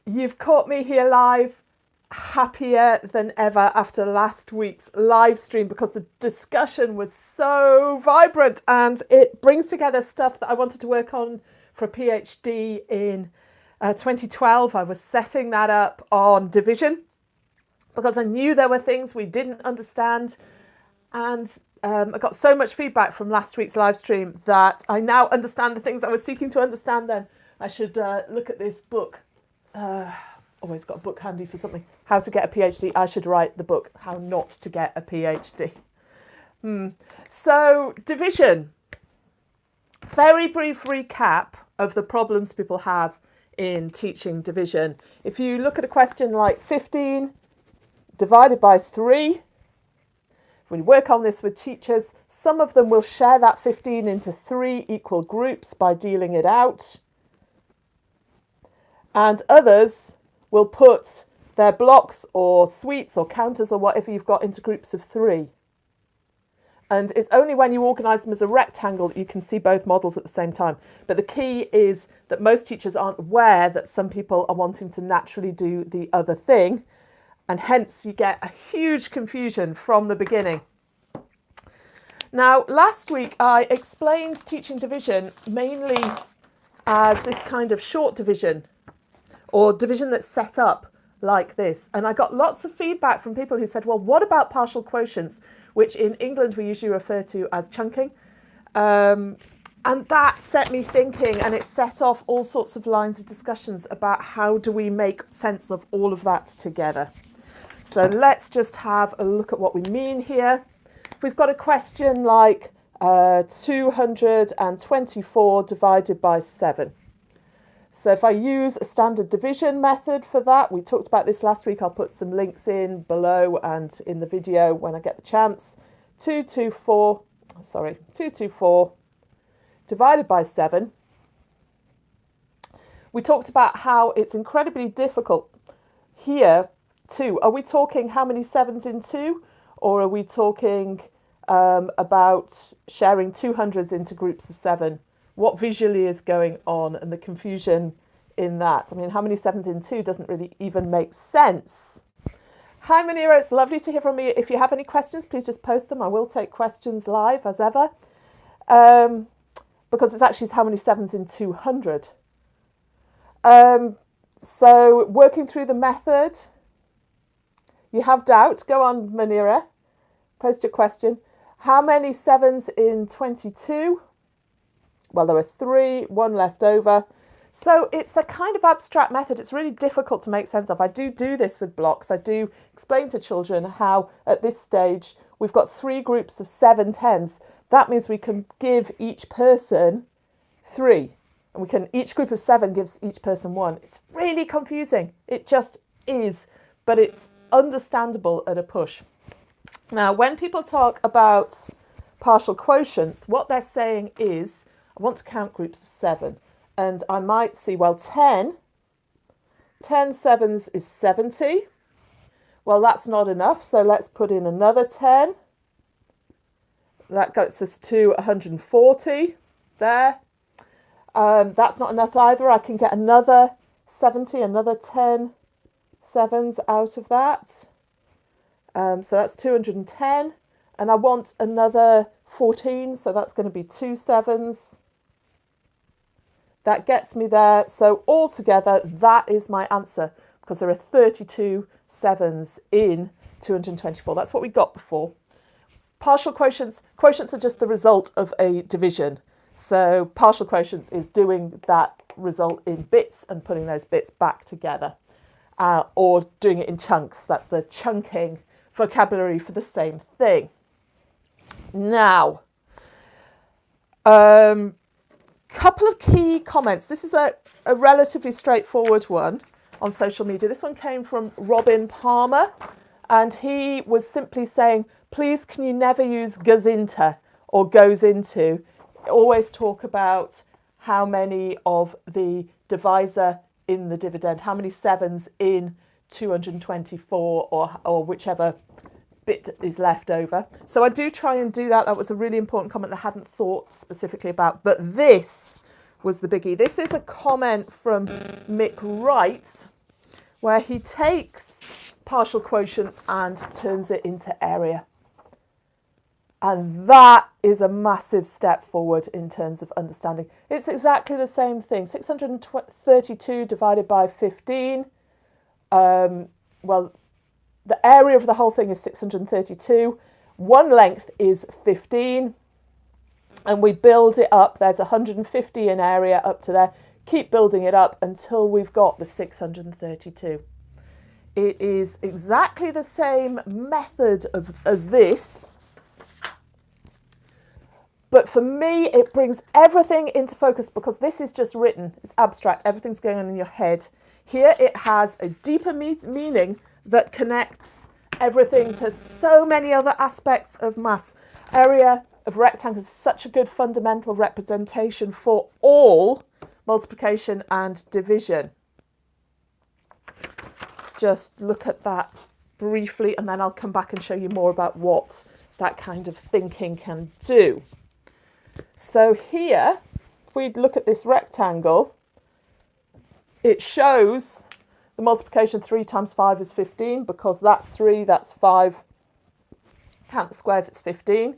You've caught me here live, happier than ever after last week's live stream because the discussion was so vibrant and it brings together stuff that I wanted to work on for a PhD in 2012. I was setting that up on division because I knew there were things we didn't understand, and I got so much feedback from last week's live stream that I now understand the things I was seeking to understand then. I should look at this book. Always got a book handy for something. How to get a PhD. I should write the book, How Not to Get a PhD. So, division. Very brief recap of the problems people have in teaching division. If you look at a question like 15 divided by 3, when you work on this with teachers, some of them will share that 15 into 3 equal groups by dealing it out. And others will put their blocks or suites or counters or whatever you've got into groups of 3. And it's only when you organise them as a rectangle that you can see both models at the same time. But the key is that most teachers aren't aware that some people are wanting to naturally do the other thing. And hence you get a huge confusion from the beginning. Now, last week I explained teaching division mainly as this kind of short division, or division that's set up like this. And I got lots of feedback from people who said, well, what about partial quotients, which in England we usually refer to as chunking? And that set me thinking, and it set off all sorts of lines of discussions about how do we make sense of all of that together. So let's just have a look at what we mean here. If we've got a question like 224 divided by 7. So if I use a standard division method for that, we talked about this last week, I'll put some links in below and in the video when I get the chance. 224 divided by 7. We talked about how it's incredibly difficult here too. Are we talking how many 7s in 2? Or are we talking about sharing 200s into groups of 7? What visually is going on and the confusion in that? I mean, how many 7s in 2 doesn't really even make sense. Hi, Manira, it's lovely to hear from you. If you have any questions, please just post them. I will take questions live as ever. Because it's actually how many 7s in 200. So working through the method. You have doubt? Go on, Manira. Post your question. How many 7s in 22? Well, there were 3, 1 left over. So it's a kind of abstract method. It's really difficult to make sense of. I do this with blocks. I do explain to children how at this stage we've got 3 groups of 7 10s. That means we can give each person 3. And each group of 7 gives each person 1. It's really confusing. It just is. But it's understandable at a push. Now, when people talk about partial quotients, what they're saying is, I want to count groups of 7. And I might see, well, 10 7s is 70. Well, that's not enough, so let's put in another 10. That gets us to 140 there. That's not enough either. I can get another 70, another 10 7s out of that. So that's 210. And I want another 14, so that's going to be 2 7s. That gets me there. So altogether, that is my answer, because there are 32 7s in 224. That's what we got before. Partial quotients are just the result of a division. So partial quotients is doing that result in bits and putting those bits back together, or doing it in chunks. That's the chunking vocabulary for the same thing. Now, couple of key comments. This is a relatively straightforward one on social media. This one came from Robin Palmer, and he was simply saying, please can you never use goes into or goes into. Always talk about how many of the divisor in the dividend, how many 7s in 224 or whichever bit is left over. So I do try and do that. That was a really important comment that I hadn't thought specifically about, but this was the biggie. This is a comment from Mick Wright, where he takes partial quotients and turns it into area. And that is a massive step forward in terms of understanding. It's exactly the same thing. 632 divided by 15. Well, the area of the whole thing is 632. One length is 15. And we build it up. There's 150 in area up to there. Keep building it up until we've got the 632. It is exactly the same method as this. But for me, it brings everything into focus because this is just written. It's abstract. Everything's going on in your head. Here it has a deeper meaning that connects everything to so many other aspects of maths. Area of rectangles is such a good fundamental representation for all multiplication and division. Let's just look at that briefly and then I'll come back and show you more about what that kind of thinking can do. So here, if we look at this rectangle, it shows the multiplication 3 times 5 is 15 because that's 3, that's 5. Count the squares, it's 15.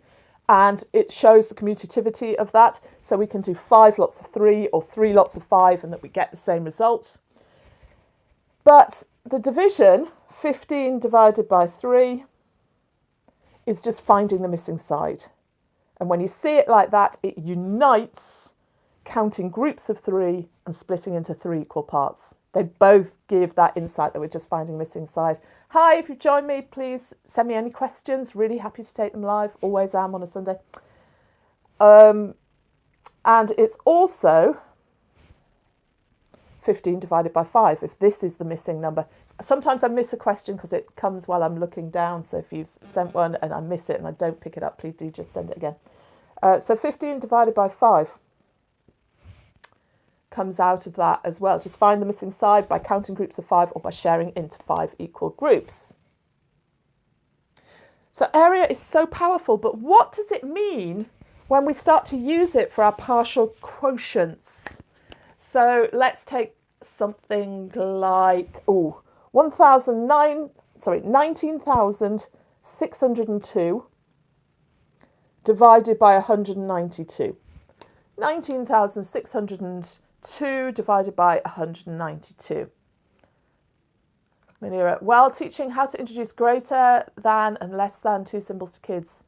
And it shows the commutativity of that. So we can do 5 lots of 3 or 3 lots of 5 and that we get the same result. But the division, 15 divided by 3, is just finding the missing side. And when you see it like that, it unites counting groups of 3 and splitting into 3 equal parts. They both give that insight that we're just finding missing side. Hi, if you've joined me, please send me any questions. Really happy to take them live. Always am on a Sunday. And it's also 15 divided by 5, if this is the missing number. Sometimes I miss a question because it comes while I'm looking down. So if you've sent one and I miss it and I don't pick it up, please do just send it again. So 15 divided by 5 comes out of that as well. Just find the missing side by counting groups of 5 or by sharing into 5 equal groups. So area is so powerful, but what does it mean when we start to use it for our partial quotients? So let's take something like 19,602 divided by 192. 19,602 divided by 192. Manira, while teaching how to introduce greater than and less than 2 symbols to kids.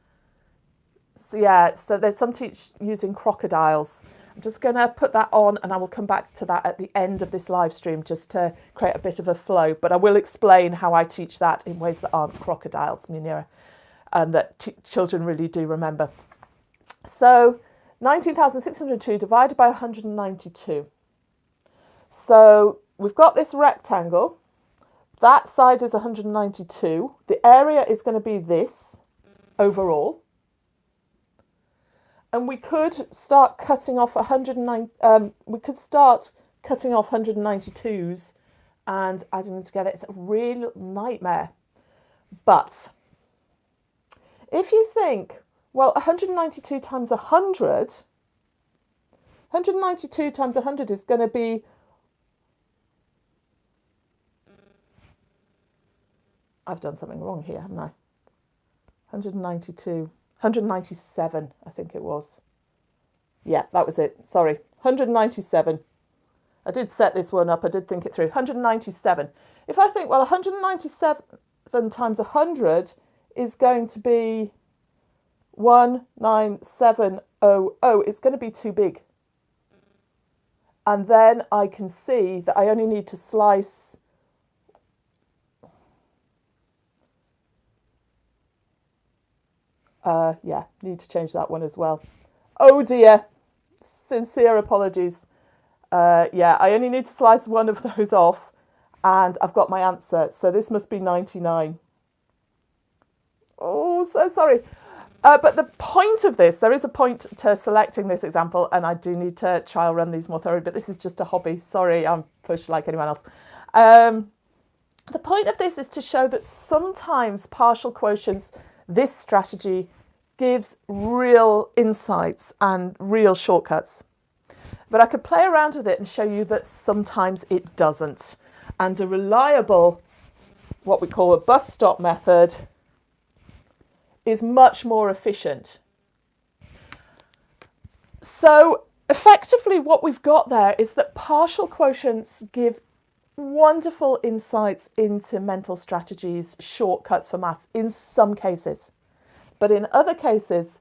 So yeah, so there's some using crocodiles. I'm just going to put that on and I will come back to that at the end of this live stream just to create a bit of a flow. But I will explain how I teach that in ways that aren't crocodiles, Munira, and that children really do remember. So 19,602 divided by 192. So we've got this rectangle. That side is 192. The area is going to be this overall. And we could start cutting off 192s and adding them together. It's a real nightmare. But if you think, well, 192 times 100, 192 times 100 is going to be, I've done something wrong here, haven't I? 197, I think it was. Yeah, that was it. Sorry, 197. I did set this one up. I did think it through. 197. If I think, well, 197 times 100 is going to be 19700. It's going to be too big. And then I can see that I only need to slice need to change that one as well. Oh dear, sincere apologies. I only need to slice one of those off and I've got my answer. So this must be 99. Oh, so sorry. But the point of this, there is a point to selecting this example and I do need to trial run these more thoroughly, but this is just a hobby. Sorry, I'm pushed like anyone else. The point of this is to show that sometimes partial quotients, this strategy gives real insights and real shortcuts. But I could play around with it and show you that sometimes it doesn't. And a reliable, what we call a bus stop method, is much more efficient. So effectively what we've got there is that partial quotients give wonderful insights into mental strategies, shortcuts for maths in some cases. But in other cases,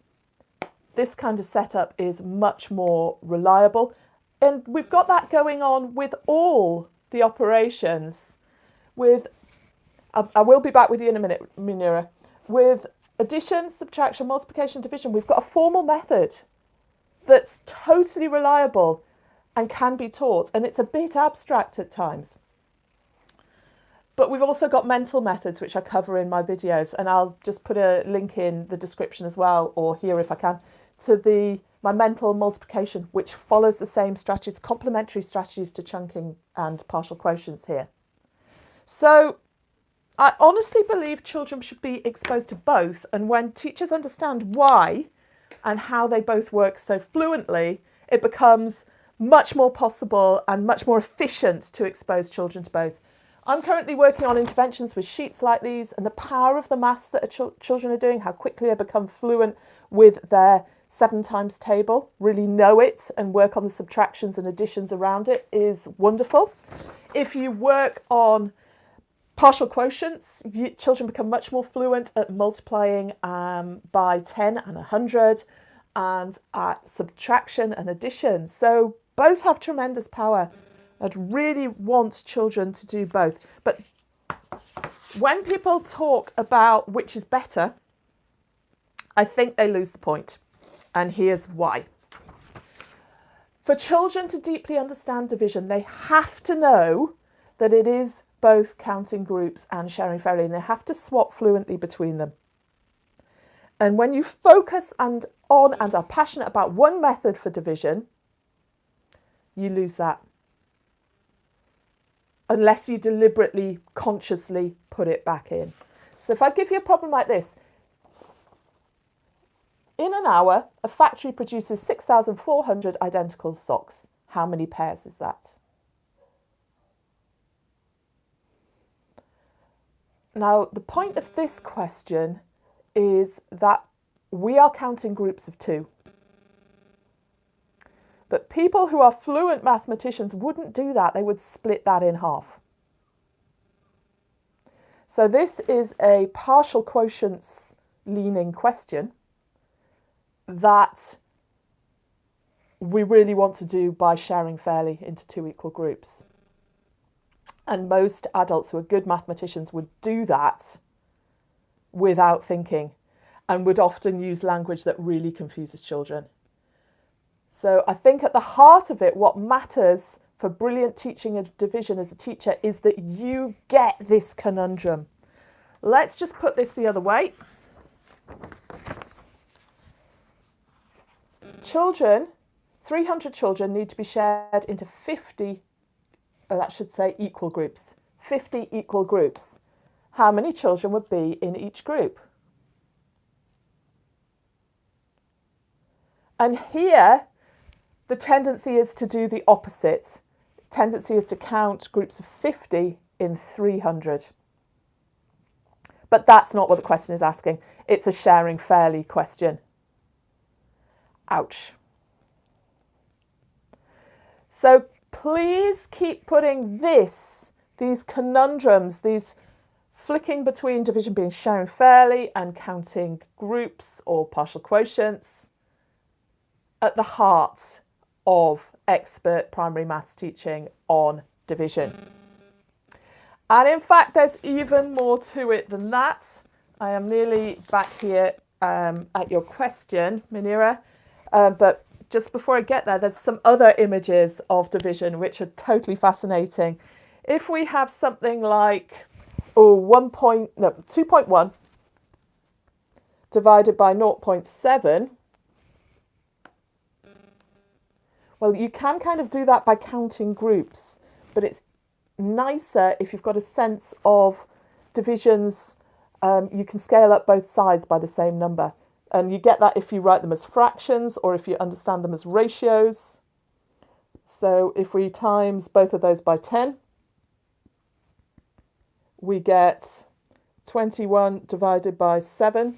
this kind of setup is much more reliable. And we've got that going on with all the operations. I will be back with you in a minute, Munira. With addition, subtraction, multiplication, division, we've got a formal method that's totally reliable and can be taught. And it's a bit abstract at times. But we've also got mental methods, which I cover in my videos. And I'll just put a link in the description as well, or here if I can, to my mental multiplication, which follows the same strategies, complementary strategies to chunking and partial quotients here. So I honestly believe children should be exposed to both. And when teachers understand why and how they both work so fluently, it becomes much more possible and much more efficient to expose children to both. I'm currently working on interventions with sheets like these, and the power of the maths that children are doing, how quickly they become fluent with their 7 times table, really know it and work on the subtractions and additions around it, is wonderful. If you work on partial quotients, children become much more fluent at multiplying by 10 and 100 and at subtraction and addition. So both have tremendous power. I'd really want children to do both. But when people talk about which is better, I think they lose the point. And here's why. For children to deeply understand division, they have to know that it is both counting groups and sharing fairly, and they have to swap fluently between them. And when you focus on and are passionate about one method for division, you lose that. Unless you deliberately, consciously put it back in. So if I give you a problem like this, in an hour, a factory produces 6,400 identical socks. How many pairs is that? Now, the point of this question is that we are counting groups of 2. But people who are fluent mathematicians wouldn't do that. They would split that in half. So this is a partial quotients leaning question that we really want to do by sharing fairly into 2 equal groups. And most adults who are good mathematicians would do that without thinking and would often use language that really confuses children. So I think at the heart of it, what matters for brilliant teaching of division as a teacher is that you get this conundrum. Let's just put this the other way. Children, 300 children need to be shared into 50, that should say equal groups. 50 equal groups. How many children would be in each group? And here, the tendency is to do the opposite. The tendency is to count groups of 50 in 300. But that's not what the question is asking. It's a sharing fairly question. Ouch. So please keep putting these conundrums, these flicking between division being sharing fairly and counting groups or partial quotients at the heart of expert primary maths teaching on division. And in fact, there's even more to it than that. I am nearly back here at your question, Munira. But just before I get there, there's some other images of division which are totally fascinating. If we have something like 2.1 divided by 0.7, well, you can kind of do that by counting groups, but it's nicer if you've got a sense of divisions. You can scale up both sides by the same number. And you get that if you write them as fractions or if you understand them as ratios. So if we times both of those by 10, we get 21 divided by 7,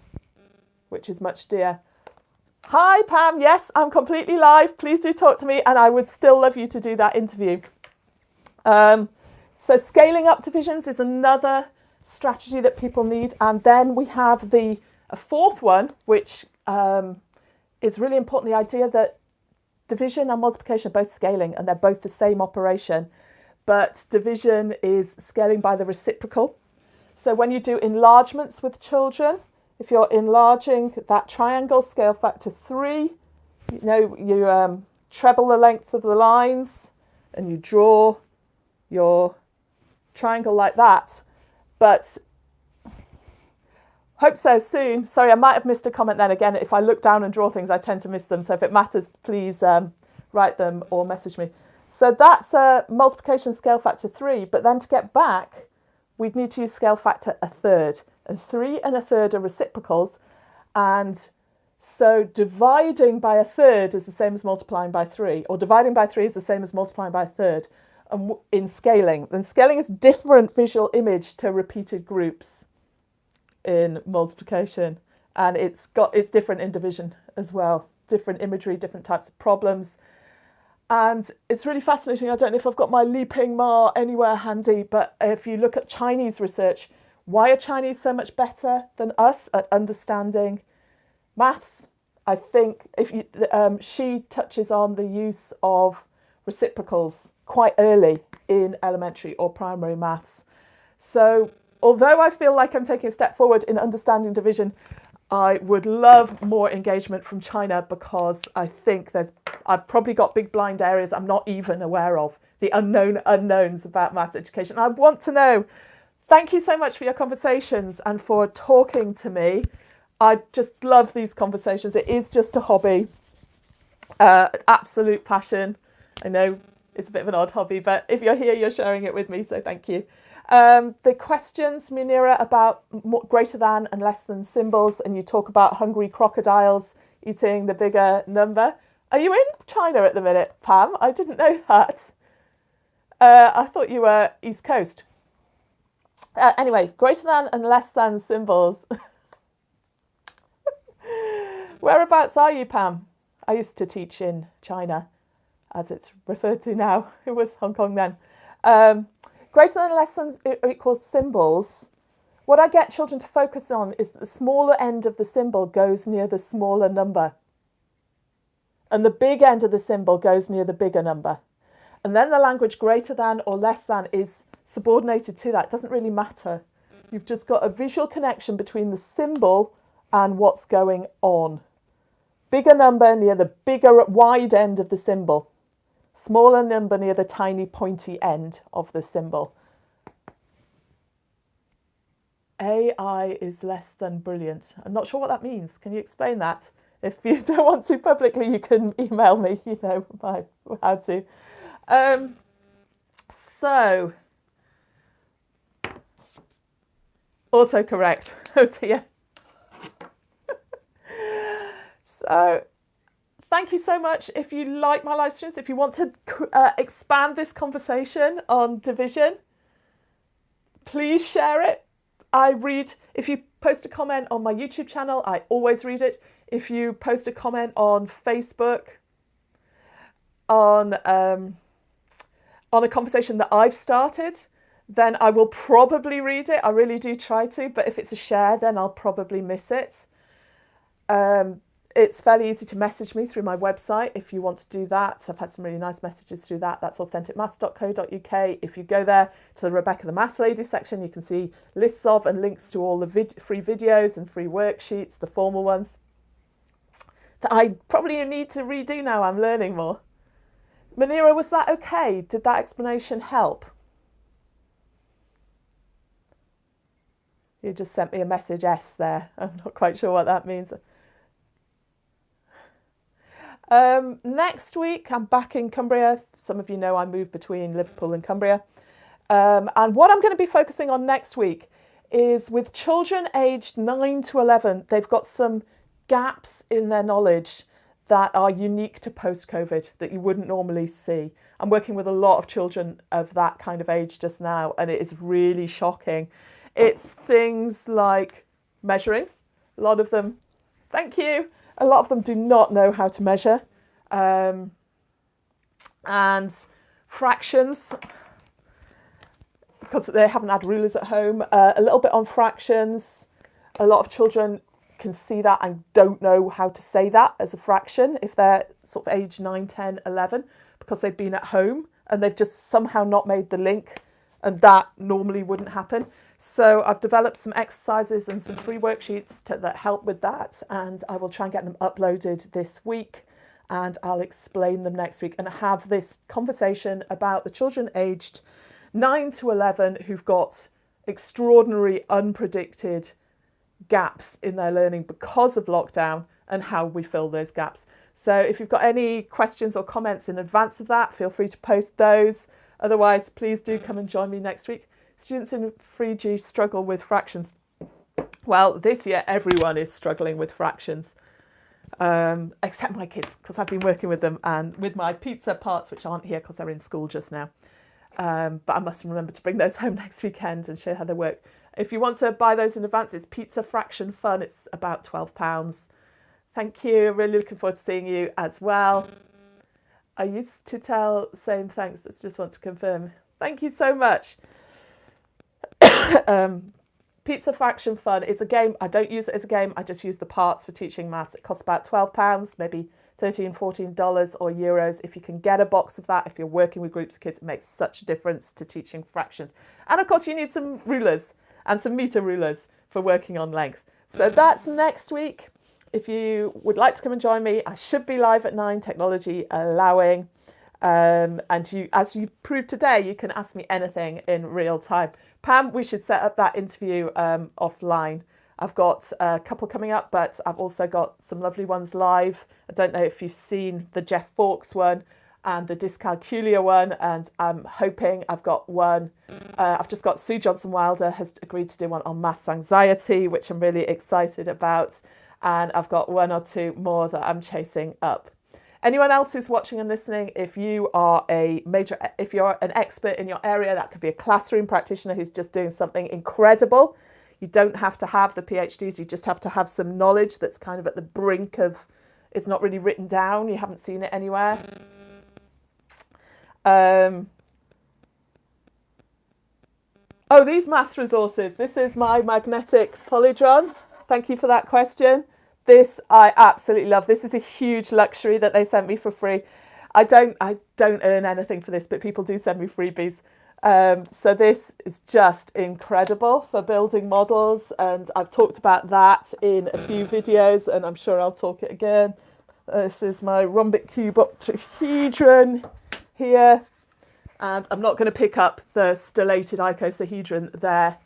which is much dear. Hi, Pam. Yes, I'm completely live. Please do talk to me, and I would still love you to do that interview. So scaling up divisions is another strategy that people need. And then we have a fourth one, which is really important, the idea that division and multiplication are both scaling, and they're both the same operation. But division is scaling by the reciprocal. So when you do enlargements with children, if you're enlarging that triangle, scale factor 3, you treble the length of the lines and you draw your triangle like that. But hope so soon. Sorry, I might have missed a comment then. Again, if I look down and draw things, I tend to miss them. So if it matters, please write them or message me. So that's a multiplication scale factor 3. But then to get back, we'd need to use scale factor 1/3. And 3 and 1/3 are reciprocals. And so dividing by 1/3 is the same as multiplying by 3. Or dividing by 3 is the same as multiplying by 1/3 in scaling. And scaling is different visual image to repeated groups in multiplication. And it's different in division as well. Different imagery, different types of problems. And it's really fascinating. I don't know if I've got my Li Ping Ma anywhere handy, but if you look at Chinese research, why are Chinese so much better than us at understanding maths? I think she touches on the use of reciprocals quite early in elementary or primary maths. So although I feel like I'm taking a step forward in understanding division, I would love more engagement from China, because I think I've probably got big blind areas I'm not even aware of, the unknown unknowns about maths education. I want to know. Thank you so much for your conversations and for talking to me. I just love these conversations. It is just a hobby, absolute passion. I know it's a bit of an odd hobby, but if you're here, you're sharing it with me, so thank you. The questions, Munira, about greater than and less than symbols, and you talk about hungry crocodiles eating the bigger number. Are you in China at the minute, Pam? I didn't know that. I thought you were East Coast. Anyway, greater than and less than symbols. Whereabouts are you, Pam? I used to teach in China, as it's referred to now. It was Hong Kong then. Greater than and less than equals symbols. What I get children to focus on is that the smaller end of the symbol goes near the smaller number. And the big end of the symbol goes near the bigger number. And then the language greater than or less than is subordinated to that. It doesn't really matter. You've just got a visual connection between the symbol and what's going on. Bigger number near the bigger wide end of the symbol. Smaller number near the tiny pointy end of the symbol. AI is less than brilliant. I'm not sure what that means. Can you explain that? If you don't want to publicly, you can email me, how to. So, autocorrect. Oh dear. So, thank you so much. If you like my live streams, if you want to expand this conversation on division, please share it. If you post a comment on my YouTube channel, I always read it. If you post a comment on Facebook on a conversation that I've started, then I will probably read it. I really do try to, but if it's a share, then I'll probably miss it. It's fairly easy to message me through my website if you want to do that. So I've had some really nice messages through that. That's authenticmaths.co.uk. If you go there to the Rebecca the Maths Lady section, you can see lists of and links to all the free videos and free worksheets, the formal ones, that I probably need to redo now. I'm learning more. Manira, was that okay? Did that explanation help? You just sent me a message S there. I'm not quite sure what that means. Next week, I'm back in Cumbria. Some of you know I moved between Liverpool and Cumbria. And what I'm going to be focusing on next week is with children aged 9 to 11, they've got some gaps in their knowledge that are unique to post-COVID that you wouldn't normally see. I'm working with a lot of children of that kind of age just now, and it is really shocking. It's things like measuring. A lot of them, thank you, a lot of them do not know how to measure. And fractions, because they haven't had rulers at home. A little bit on fractions. A lot of children can see that and don't know how to say that as a fraction if they're sort of age 9, 10, 11, because they've been at home and they've just somehow not made the link, and that normally wouldn't happen. So I've developed some exercises and some free worksheets that help with that, and I will try and get them uploaded this week, and I'll explain them next week and have this conversation about the children aged 9 to 11 who've got extraordinary, unpredicted gaps in their learning because of lockdown, and how we fill those gaps. So if you've got any questions or comments in advance of that, feel free to post those. Otherwise, please do come and join me next week. Students in 3G struggle with fractions. Well, this year everyone is struggling with fractions, except my kids, because I've been working with them and with my pizza parts, which aren't here because they're in school just now. But I must remember to bring those home next weekend and show how they work. If you want to buy those in advance, it's Pizza Fraction Fun. It's about £12. Thank you. Really looking forward to seeing you as well. I used to tell saying thanks. I just want to confirm. Thank you so much. Pizza Fraction Fun. It's a game. I don't use it as a game. I just use the parts for teaching maths. It costs about £12, maybe $13, $14 or euros. If you can get a box of that, if you're working with groups of kids, it makes such a difference to teaching fractions. And of course, you need some rulers and some meter rulers for working on length. So that's next week. If you would like to come and join me, I should be live at 9, technology allowing. And you, as you proved today, you can ask me anything in real time. Pam, we should set up that interview offline. I've got a couple coming up, but I've also got some lovely ones live. I don't know if you've seen the Jeff Fawkes one and the Dyscalculia one, and I'm hoping I've got one. I've just got Sue Johnson-Wilder has agreed to do one on maths anxiety, which I'm really excited about. And I've got one or two more that I'm chasing up. Anyone else who's watching and listening, if you're an expert in your area, that could be a classroom practitioner who's just doing something incredible. You don't have to have the PhDs, you just have to have some knowledge that's kind of at the brink of, it's not really written down, you haven't seen it anywhere. Oh, these maths resources. This is my magnetic polydron. Thank you for that question. This I absolutely love. This is a huge luxury that they sent me for free. I don't earn anything for this, but people do send me freebies. So this is just incredible for building models, and I've talked about that in a few videos, and I'm sure I'll talk it again. This is my rhombic cube octahedron here, and I'm not going to pick up the stellated icosahedron there.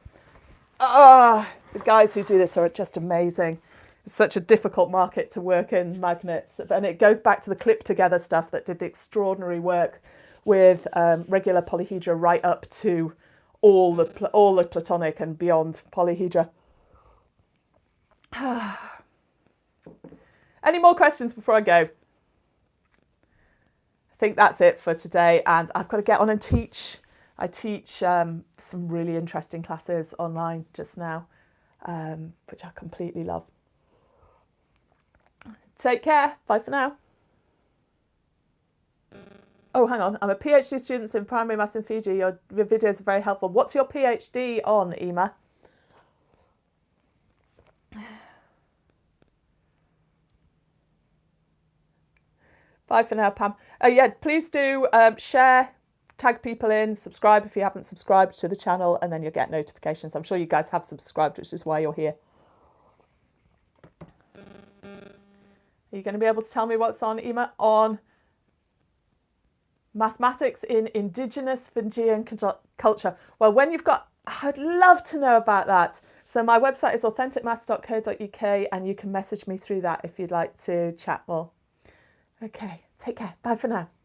The guys who do this are just amazing. It's such a difficult market to work in, magnets, and it goes back to the clip together stuff that did the extraordinary work with regular polyhedra right up to all the platonic and beyond polyhedra. Any more questions before I go? I think that's it for today, and I've got to get on and teach. I teach some really interesting classes online just now, which I completely love. Take care. Bye for now. Oh, hang on. I'm a PhD student in primary maths in Fiji. Your videos are very helpful. What's your PhD on, Ema? Bye for now, Pam. Yeah, please do share, tag people in, subscribe if you haven't subscribed to the channel, and then you'll get notifications. I'm sure you guys have subscribed, which is why you're here. Are you going to be able to tell me what's on, Ema? On mathematics in indigenous Fijian culture. Well, when you've got, I'd love to know about that. So my website is authenticmaths.co.uk, and you can message me through that if you'd like to chat more. Okay, take care. Bye for now.